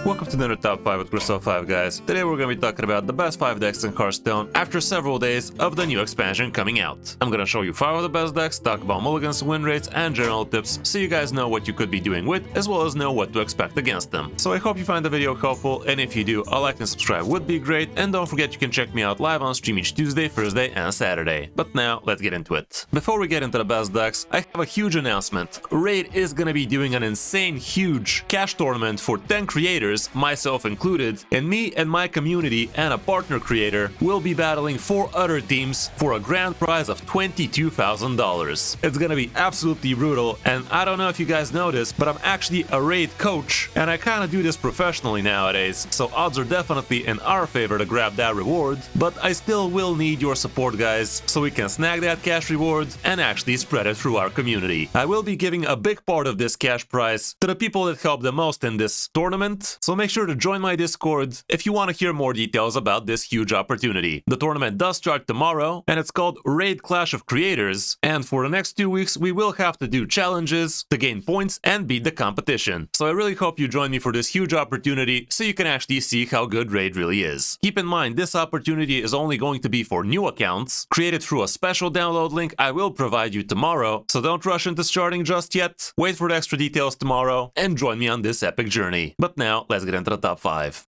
Welcome to another Top 5 with Kris 5, guys. Today we're going to be talking about the best 5 decks in Hearthstone after several days of the new expansion coming out. I'm going to show you 5 of the best decks, talk about mulligans, win rates, and general tips so you guys know what you could be doing with, as well as know what to expect against them. So I hope you find the video helpful, and if you do, a like and subscribe would be great, and don't forget you can check me out live on stream each Tuesday, Thursday, and Saturday. But now, let's get into it. Before we get into the best decks, I have a huge announcement. Raid is going to be doing an insane huge cash tournament for 10 creators, myself included, and me and my community and a partner creator will be battling 4 other teams for a grand prize of $22,000. It's gonna be absolutely brutal, and I don't know if you guys know this, but I'm actually a raid coach, and I kinda do this professionally nowadays, so odds are definitely in our favor to grab that reward, but I still will need your support, guys, so we can snag that cash reward and actually spread it through our community. I will be giving a big part of this cash prize to the people that help the most in this tournament, so make sure to join my Discord if you want to hear more details about this huge opportunity. The tournament does start tomorrow, and it's called Raid Clash of Creators, and for the next 2 weeks we will have to do challenges to gain points and beat the competition. So I really hope you join me for this huge opportunity so you can actually see how good Raid really is. Keep in mind, this opportunity is only going to be for new accounts, created through a special download link I will provide you tomorrow, so don't rush into starting just yet. Wait for the extra details tomorrow and join me on this epic journey. But now, let's get into the top 5.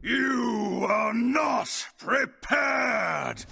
You are not prepared!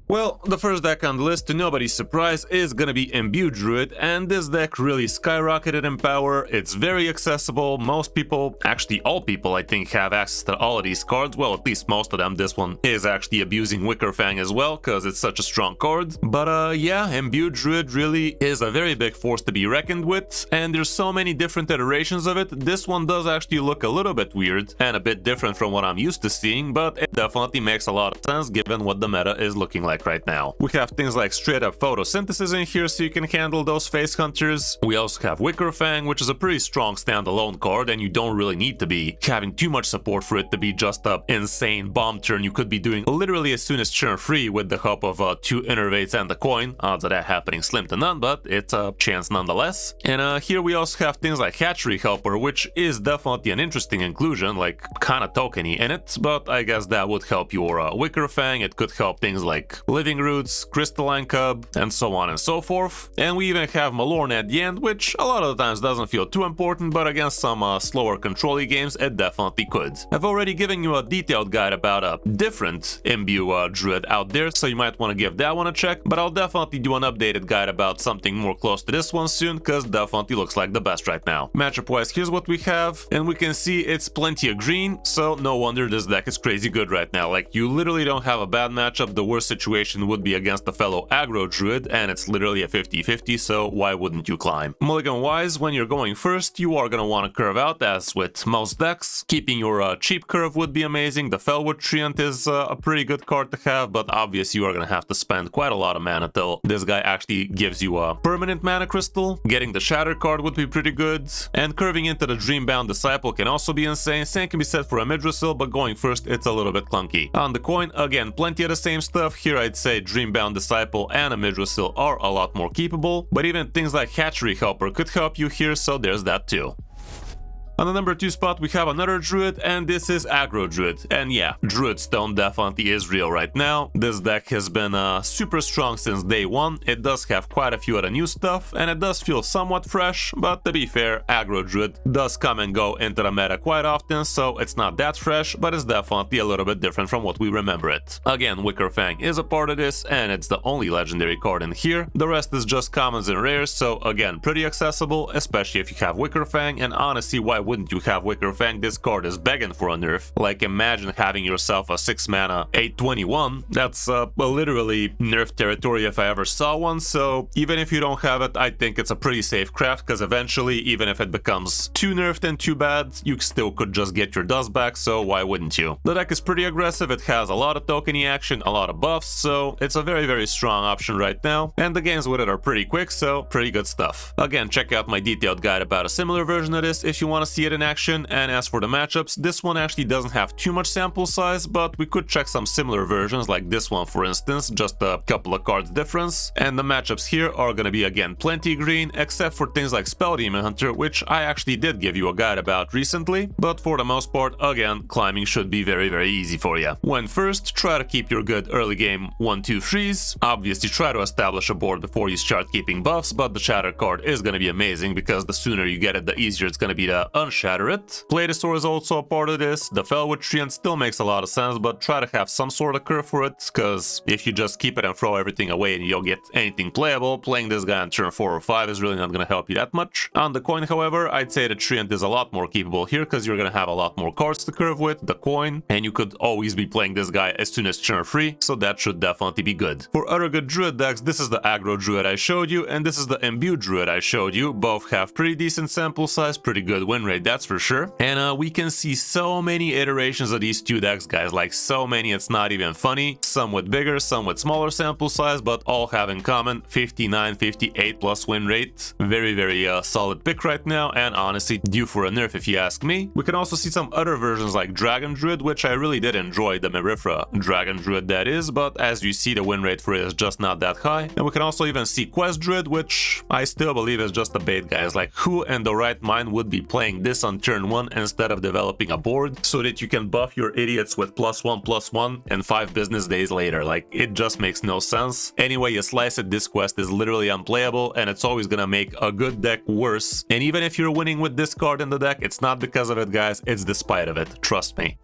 Well, the first deck on the list, to nobody's surprise, is gonna be Imbued Druid, and this deck really skyrocketed in power. It's very accessible. Most people, actually all people, I think, have access to all of these cards. Well, at least most of them. This one is actually abusing Wicker Fang as well, because it's such a strong card. But yeah, Imbued Druid really is a very big force to be reckoned with, and there's so many different iterations of it. This one does actually look a little bit weird, and a bit different from what I'm used to seeing, but it definitely makes a lot of sense given what the meta is looking like right now. We have things like straight up photosynthesis in here so you can handle those face hunters. We also have Wicker Fang, which is a pretty strong standalone card, and you don't really need to be having too much support for it to be just a insane bomb turn you could be doing literally as soon as turn 3 with the help of 2 innervates and a coin. Odds of that happening slim to none, but it's a chance nonetheless. And here we also have things like Hatchery Helper, which is definitely an interesting inclusion, like kinda tokeny in it, but I guess that would help your Wicker Fang. It could help things like Living Roots, Crystalline Cub, and so on and so forth. And we even have Malorn at the end, which a lot of the times doesn't feel too important, but against some slower control-y games, it definitely could. I've already given you a detailed guide about a different Imbue Druid out there, so you might want to give that one a check, but I'll definitely do an updated guide about something more close to this one soon, because definitely looks like the best right now. Matchup-wise, here's what we have, and we can see it's plenty of green, so no wonder this deck is crazy good right now. Like, you literally don't have a bad matchup. The worst situation would be against a fellow aggro druid, and it's literally a 50-50, so why wouldn't you climb? Mulligan wise, when you're going first, you are going to want to curve out, as with most decks. Keeping your cheap curve would be amazing. The Felwood Treant is a pretty good card to have, but obviously you are going to have to spend quite a lot of mana till this guy actually gives you a permanent mana crystal. Getting the Shatter card would be pretty good, and curving into the Dreambound Disciple can also be insane. Same can be said for a Midrasil, but going first, it's a little bit clunky. On the coin, again, plenty of the same stuff. Here I'd say Dreambound Disciple and a Midrasil are a lot more capable, but even things like Hatchery Helper could help you here, so there's that too. On the number 2 spot, we have another Druid, and this is Aggro Druid. And yeah, Druid Stone definitely is real right now. This deck has been super strong since day 1. It does have quite a few of the new stuff, and it does feel somewhat fresh, but to be fair, Aggro Druid does come and go into the meta quite often, so it's not that fresh, but it's definitely a little bit different from what we remember it. Again, Wicker Fang is a part of this, and it's the only legendary card in here. The rest is just commons and rares, so again, pretty accessible, especially if you have Wicker Fang, and honestly, why wouldn't you have Wicker Fang? This card is begging for a nerf. Like, imagine having yourself a 6 mana 8/21. That's literally nerf territory if I ever saw one, so even if you don't have it, I think it's a pretty safe craft, because eventually, even if it becomes too nerfed and too bad, you still could just get your dust back, so why wouldn't you? The deck is pretty aggressive. It has a lot of tokeny action, a lot of buffs, so it's a very, very strong option right now, and the games with it are pretty quick, so pretty good stuff. Again, check out my detailed guide about a similar version of this if you want to see see it in action. And as for the matchups, this one actually doesn't have too much sample size, but we could check some similar versions like this one for instance, just a couple of cards difference. And the matchups here are gonna be again plenty green, except for things like Spell Demon Hunter, which I actually did give you a guide about recently, but for the most part, again, climbing should be very easy for you. When first, try to keep your good early game 1-2-3s. Obviously try to establish a board before you start keeping buffs, but the Shatter card is gonna be amazing because the sooner you get it, the easier it's gonna be to unshatter it. Platesaur is also a part of this. The Felwood Treant still makes a lot of sense, but try to have some sort of curve for it, because if you just keep it and throw everything away and you don't get anything playable, playing this guy on turn 4 or 5 is really not gonna help you that much. On the coin, however, I'd say the Treant is a lot more capable here because you're gonna have a lot more cards to curve with, the coin, and you could always be playing this guy as soon as turn 3, so that should definitely be good. For other good Druid decks, this is the Aggro Druid I showed you, and this is the Imbued Druid I showed you. Both have pretty decent sample size, pretty good win rate, that's for sure. And we can see so many iterations of these two decks, guys, like so many it's not even funny. Some with bigger, some with smaller sample size, but all have in common 59, 58 plus win rate. Very solid pick right now, and honestly due for a nerf if you ask me. We can also see some other versions like Dragon Druid, which I really did enjoy, the Merifra Dragon Druid that is, but as you see the win rate for it is just not that high. And we can also even see Quest Druid, which I still believe is just a bait, guys. Like, who in the right mind would be playing this on turn 1 instead of developing a board so that you can buff your idiots with +1/+1 and 5 business days later? Like, it just makes no sense. Anyway you slice it, this quest is literally unplayable, and it's always gonna make a good deck worse. And even if you're winning with this card in the deck, it's not because of it, guys, it's despite of it, trust me.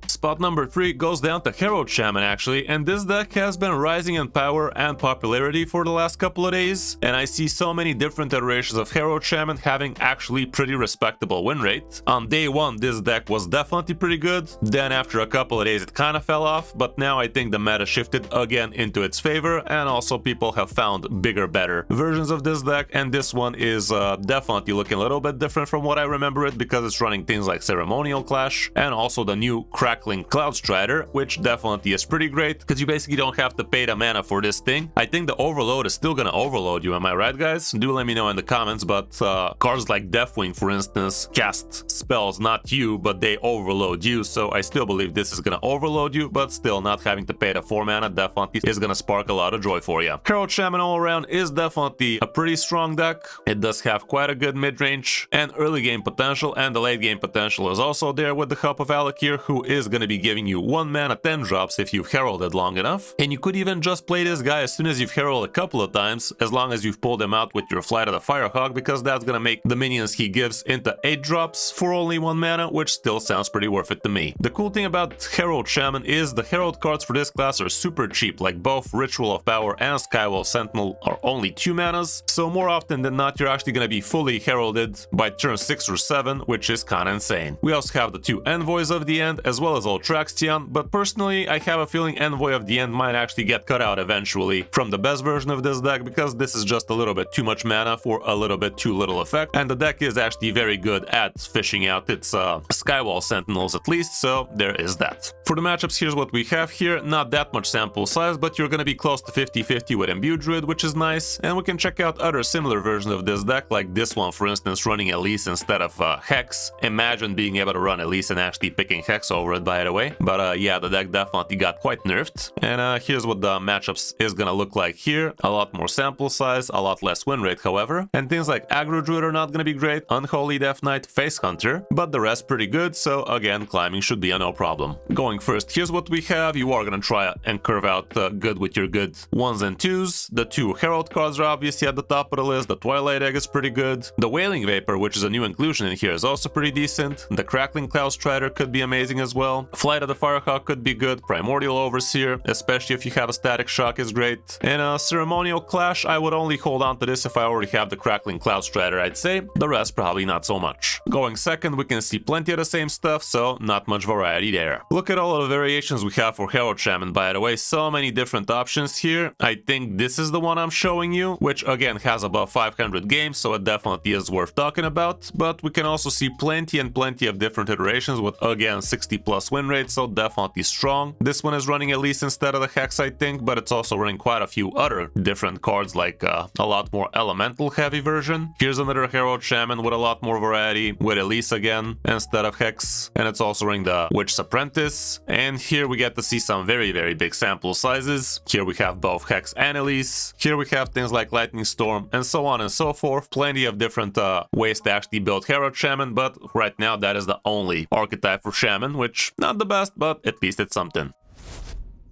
Spot number 3 goes down to Herald Shaman actually, and this deck has been rising in power and popularity for the last couple of days, and I see so many different iterations of Herald Shaman having actually pretty respectable win rate. On day 1 this deck was definitely pretty good, then after a couple of days it kind of fell off, but now I think the meta shifted again into its favor, and also people have found bigger, better versions of this deck, and this one is definitely looking a little bit different from what I remember it, because it's running things like Ceremonial Clash and also the new Crackling Cloud Strider, which definitely is pretty great because you basically don't have to pay the mana for this thing. I think the overload is still gonna overload you, am I right, guys? Do let me know in the comments, but cards like Deathwing, for instance, cast spells, not you, but they overload you, so I still believe this is gonna overload you, but still not having to pay the 4 mana definitely is gonna spark a lot of joy for you. Herald Shaman all around is definitely a pretty strong deck. It does have quite a good mid-range and early game potential, and the late game potential is also there with the help of Alec here, who is gonna be giving you 1 mana 10 drops if you've heralded long enough. And you could even just play this guy as soon as you've heralded a couple of times, as long as you've pulled him out with your Flight of the Firehawk, because that's gonna make the minions he gives into 8 drops for only 1 mana, which still sounds pretty worth it to me. The cool thing about Herald Shaman is the Herald cards for this class are super cheap, like both Ritual of Power and Skywall Sentinel are only 2 manas, so more often than not you're actually gonna be fully heralded by turn 6 or 7, which is kinda insane. We also have the 2 Envoys of the End, as well as Ultraxion, but personally I have a feeling Envoy of the End might actually get cut out eventually from the best version of this deck, because this is just a little bit too much mana for a little bit too little effect, and the deck is actually very good at fishing out its Skywall Sentinels at least, so there is that. For the matchups, here's what we have here. Not that much sample size, but you're gonna be close to 50-50 with Imbued Druid, which is nice, and we can check out other similar versions of this deck, like this one for instance running Elise instead of Hex. Imagine being able to run Elise and actually picking Hex over it, by the way. But yeah, the deck definitely got quite nerfed, and here's what the matchups is gonna look like here. A lot more sample size, a lot less win rate however, and things like Aggro Druid are not gonna be great, Unholy Death Knight, Face Hunter, but the rest pretty good, so again climbing should be a no problem. Going first, here's what we have. You are gonna try and curve out good with your good 1s and 2s. The 2 Herald cards are obviously at the top of the list. The Twilight Egg is pretty good. The Wailing Vapor, which is a new inclusion in here, is also pretty decent. The Crackling Cloud Strider could be amazing as well. Flight of the Firehawk could be good. Primordial Overseer, especially if you have a Static Shock, is great. And Ceremonial Clash, I would only hold on to this if I already have the Crackling Cloud Strider, I'd say. The rest probably not so much. Going second, we can see plenty of the same stuff, so not much variety there. Look at all of the variations we have for Herald Shaman, by the way. So many different options here. I think this is the one I'm showing you, which again has above 500 games, so it definitely is worth talking about. But we can also see plenty and plenty of different iterations with again 60+ plus win rate, so definitely strong. This one is running Elise instead of the Hex, I think, but it's also running quite a few other different cards, like a lot more elemental heavy version. Here's another Herald Shaman with a lot more variety, with Elise again instead of Hex, and it's also running the Witch's Apprentice. And here we get to see some very big sample sizes. Here we have both Hex and Elise. Here we have things like Lightning Storm and so on and so forth. Plenty of different ways to actually build Herald Shaman, but right now that is the only archetype for Shaman, which not the best, but at least it's something.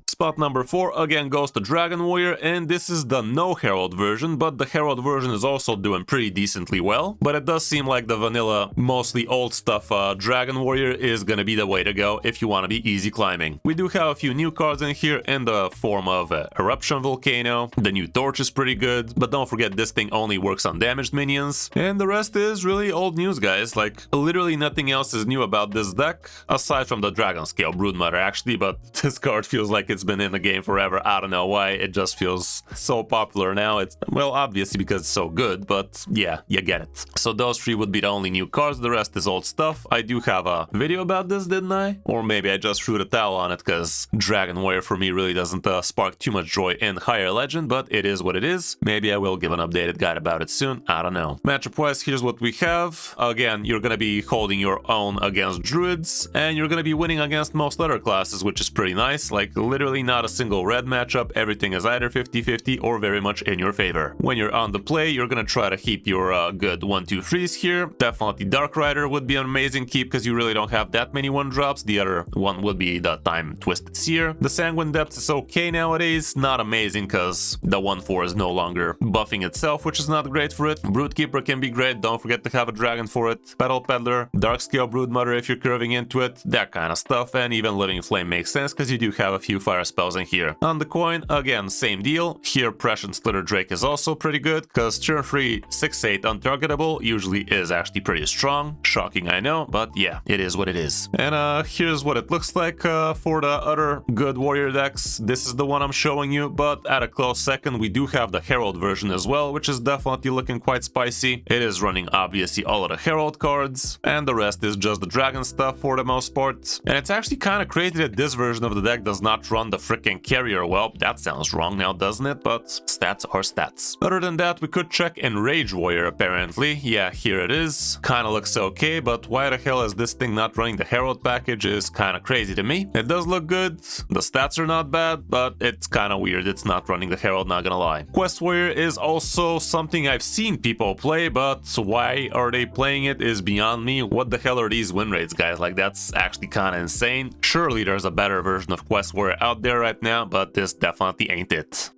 Spot number 4 again goes to Dragon Warrior, and this is the no Herald version, but the Herald version is also doing pretty decently well. But it does seem like the vanilla, mostly old stuff Dragon Warrior is gonna be the way to go if you want to be easy climbing. We do have a few new cards in here in the form of Eruption Volcano. The new Torch is pretty good, but don't forget this thing only works on damaged minions. And the rest is really old news, guys. Like, literally nothing else is new about this deck, aside from the Dragon Scale Broodmother actually, but this card feels like it's been in the game forever. I don't know why, it just feels so popular now. It's, well, obviously because it's so good, but yeah, you get it. So those 3 would be the only new cards, the rest is old stuff. I do have a video about this, didn't I? Or maybe I just threw the towel on it, because Dragon Warrior for me really doesn't spark too much joy in higher legend, but it is what it is. Maybe I will give an updated guide about it soon, I don't know. Matchup wise, here's what we have. Again, you're gonna be holding your own against druids, and you're gonna be winning against most other classes, which is pretty nice. Like, literally not a single red matchup, everything is either 50-50 or very much in your favor. When you're on the play, you're gonna try to keep your good 1-2-3s here. Definitely Dark Rider would be an amazing keep, because you really don't have that many 1-drops. The other one would be the Time Twisted Seer. The Sanguine Depth is okay nowadays, not amazing because the 1-4 is no longer buffing itself, which is not great for it. Broodkeeper can be great, don't forget to have a dragon for it. Petal Peddler, Darkscale Broodmother if you're curving into it, that kind of stuff, and even Living Flame makes sense because you do have a few fire spells in here. On the coin, again, same deal. Here, Prescient Slitter Drake is also pretty good, because turn 3, 6-8 untargetable usually is actually pretty strong. Shocking, I know, but yeah, it is what it is. And here's what it looks like for the other good warrior decks. This is the one I'm showing you, but at a close second, we do have the Herald version as well, which is definitely looking quite spicy. It is running, obviously, all of the Herald cards, and the rest is just the dragon stuff for the most part. And it's actually kind of crazy that this version of the deck does not run the freaking carrier. Well, that sounds wrong now, doesn't it? But stats are stats. Other than that, we could check Enrage Warrior, apparently. Yeah, here it is. Kinda looks okay, but why the hell is this thing not running the Herald package is kinda crazy to me. It does look good, the stats are not bad, but it's kinda weird it's not running the Herald, not gonna lie. Quest Warrior is also something I've seen people play, but why are they playing it is beyond me. What the hell are these win rates, guys? Like, that's actually kinda insane. Surely there's a better version of Quest Warrior out there right now, but this definitely ain't it.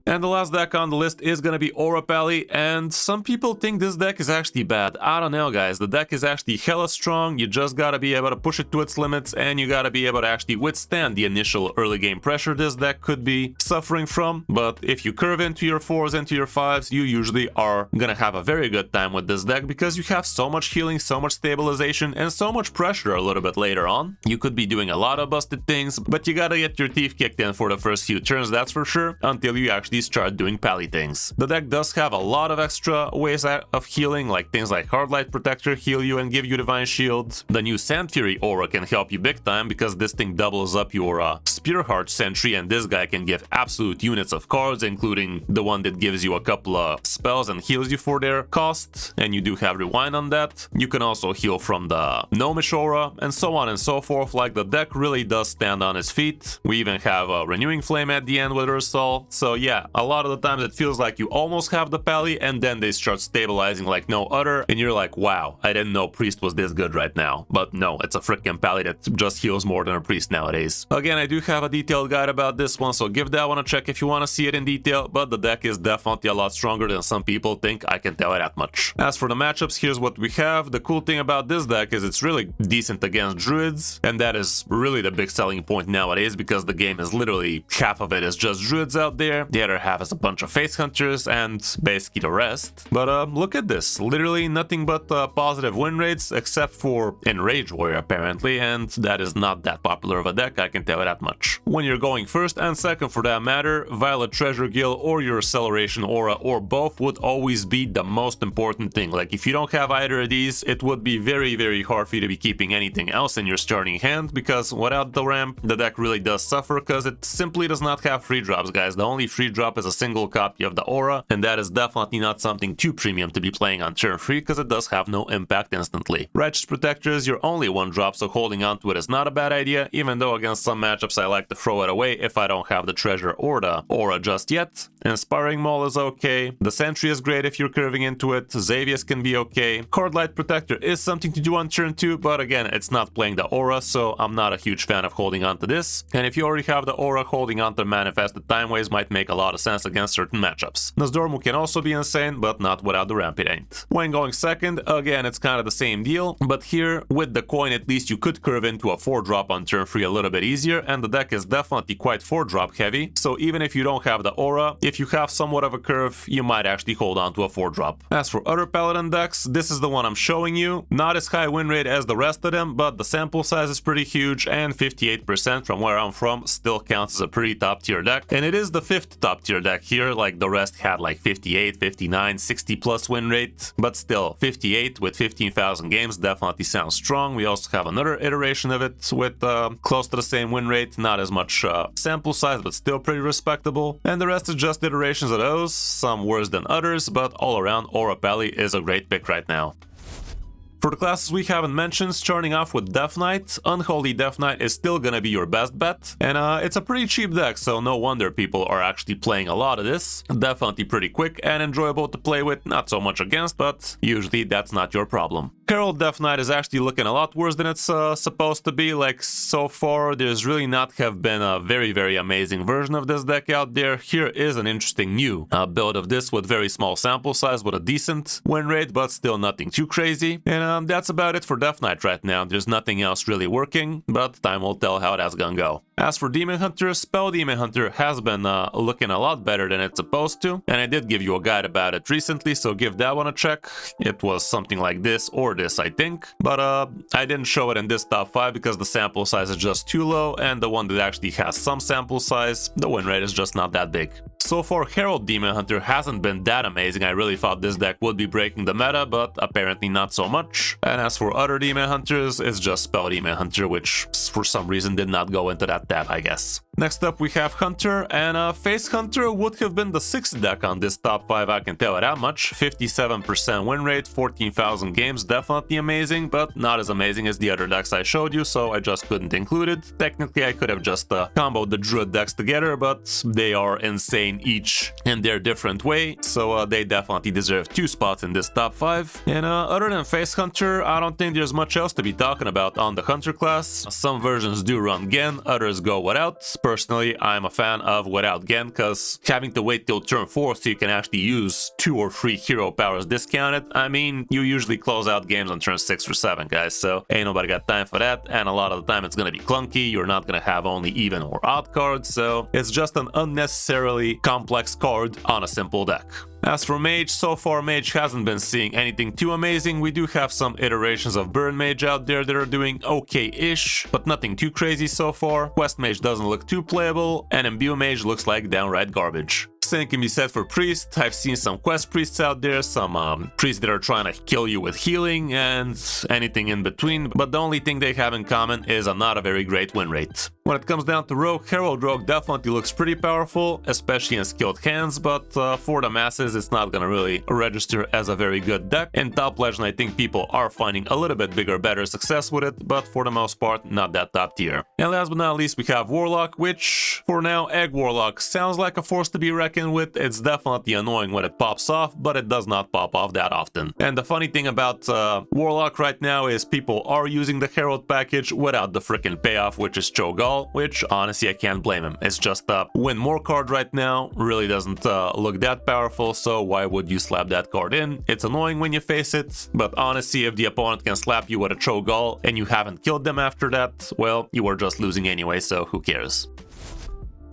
And the last deck on the list is gonna be Aura Pally, and some people think this deck is actually bad. I don't know, guys. The deck is actually hella strong. You just gotta be able to push it to its limits, and you gotta be able to actually withstand the initial early game pressure this deck could be suffering from. But if you curve into your 4s, into your 5s, you usually are gonna have a very good time with this deck, because you have so much healing, so much stabilization, and so much pressure a little bit later on. You could be doing a lot of busted things, but you gotta get your teeth kicked in for the first few turns, that's for sure, until you actually start doing pally things. The deck does have a lot of extra ways of healing, like things like Hardlight Protector heal you and give you Divine Shield. The new Sand Fury aura can help you big time, because this thing doubles up your Spearheart Sentry, and this guy can give absolute units of cards, including the one that gives you a couple of spells and heals you for their cost, and you do have Rewind on that. You can also heal from the Gnomish aura, and so on and so forth. Like, the deck really does stand on its feet. We even have a Renewing Flame at the end with Ursol, so yeah, a lot of the times it feels like you almost have the pally, and then they start stabilizing like no other, and you're like, wow, I didn't know Priest was this good right now. But no, it's a freaking pally that just heals more than a Priest nowadays. Again, I do have a detailed guide about this one, so give that one a check if you want to see it in detail, but the deck is definitely a lot stronger than some people think, I can tell you that much. As for the matchups, here's what we have. The cool thing about this deck is it's really decent against druids, and that is really the big selling point nowadays, because the game is literally half of it is just druids out there. The other there have is a bunch of face hunters and basically the rest. But look at this, literally nothing but positive win rates except for Enrage Warrior apparently, and that is not that popular of a deck, I can tell you that much. When you're going first and second for that matter, Violet Treasure Guild or your Acceleration Aura or both would always be the most important thing. Like if you don't have either of these, it would be very hard for you to be keeping anything else in your starting hand, because without the ramp, the deck really does suffer because it simply does not have free drops, guys. The only free drop is a single copy of the Aura, and that is definitely not something too premium to be playing on turn 3 because it does have no impact instantly. Righteous Protector is your only one drop, so holding on to it is not a bad idea, even though against some matchups I like to throw it away if I don't have the treasure or the Aura just yet. Inspiring Maul is okay, the Sentry is great if you're curving into it, Xavius can be okay, Card Light Protector is something to do on turn 2, but again, it's not playing the Aura, so I'm not a huge fan of holding on to this. And if you already have the Aura, holding on to Manifested Time Waves might make a lot of sense against certain matchups. Nozdormu can also be insane, but not without the ramp, it ain't. When going second, again, it's kind of the same deal, but here, with the coin, at least you could curve into a 4-drop on turn 3 a little bit easier, and the deck is definitely quite 4-drop heavy, so even if you don't have the Aura, if you have somewhat of a curve, you might actually hold on to a 4-drop. As for other Paladin decks, this is the one I'm showing you. Not as high win rate as the rest of them, but the sample size is pretty huge, and 58% from where I'm from still counts as a pretty top tier deck. And it is the 5th top tier deck here, like the rest had like 58, 59, 60 plus win rate, but still 58 with 15,000 games definitely sounds strong. We also have another iteration of it with close to the same win rate, not as much sample size, but still pretty respectable. And the rest is just iterations of those, some worse than others, but all around Aura Pally is a great pick right now. For the classes we haven't mentioned, starting off with Death Knight, Unholy Death Knight is still gonna be your best bet, and it's a pretty cheap deck, so no wonder people are actually playing a lot of this. Definitely pretty quick and enjoyable to play with, not so much against, but usually that's not your problem. Herald Death Knight is actually looking a lot worse than it's supposed to be. Like, so far, there's really not have been a very amazing version of this deck out there. Here is an interesting new build of this with very small sample size with a decent win rate, but still nothing too crazy. And that's about it for Death Knight right now. There's nothing else really working, but time will tell how that's gonna go. As for Demon Hunter, Spell Demon Hunter has been looking a lot better than it's supposed to, and I did give you a guide about it recently, so give that one a check. It was something like this or this, I think, but I didn't show it in this top 5 because the sample size is just too low, and the one that actually has some sample size, the win rate is just not that big. So far, Herald Demon Hunter hasn't been that amazing. I really thought this deck would be breaking the meta, but apparently not so much. And as for other Demon Hunters, it's just Spell Demon Hunter, which for some reason did not go into that tab, I guess. Next up we have Hunter, and Face Hunter would have been the 6th deck on this top 5, I can tell you that much. 57% win rate, 14,000 games, definitely amazing, but not as amazing as the other decks I showed you, so I just couldn't include it. Technically I could have just comboed the Druid decks together, but they are insane each in their different way, so they definitely deserve 2 spots in this top 5. And other than Face Hunter, I don't think there's much else to be talking about on the Hunter class. Some versions do run Gen, others go without. Personally, I'm a fan of without Gen, because having to wait till turn 4 so you can actually use 2 or 3 hero powers discounted, I mean, you usually close out games on turn 6 or 7, guys, so ain't nobody got time for that, and a lot of the time it's gonna be clunky, you're not gonna have only even or odd cards, so it's just an unnecessarily complex card on a simple deck. As for Mage, so far Mage hasn't been seeing anything too amazing. We do have some iterations of Burn Mage out there that are doing okay-ish, but nothing too crazy so far. Quest Mage doesn't look too playable, and Imbue Mage looks like downright garbage. Same can be said for Priest. I've seen some Quest Priests out there, some Priests that are trying to kill you with healing, and anything in between, but the only thing they have in common is a not a very great win rate. When it comes down to Rogue, Herald Rogue definitely looks pretty powerful, especially in skilled hands, but for the masses it's not gonna really register as a very good deck. In Top Legend I think people are finding a little bit bigger, better success with it, but for the most part not that top tier. And last but not least we have Warlock, which for now Egg Warlock sounds like a force to be reckoned with. It's definitely annoying when it pops off, but it does not pop off that often. And the funny thing about Warlock right now is people are using the Herald package without the freaking payoff, which is Cho'Gall, which honestly I can't blame him. It's just a win more card right now, really doesn't look that powerful, so why would you slap that card in? It's annoying when you face it, but honestly if the opponent can slap you with a Cho'Gall and you haven't killed them after that, well, you were just losing anyway, so who cares?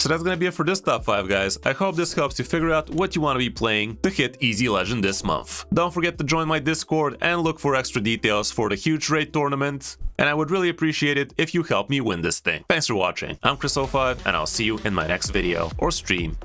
So that's gonna be it for this top 5, guys. I hope this helps you figure out what you want to be playing to hit Easy Legend this month. Don't forget to join my Discord and look for extra details for the huge raid tournament. And I would really appreciate it if you help me win this thing. Thanks for watching. I'm Kris05, and I'll see you in my next video or stream.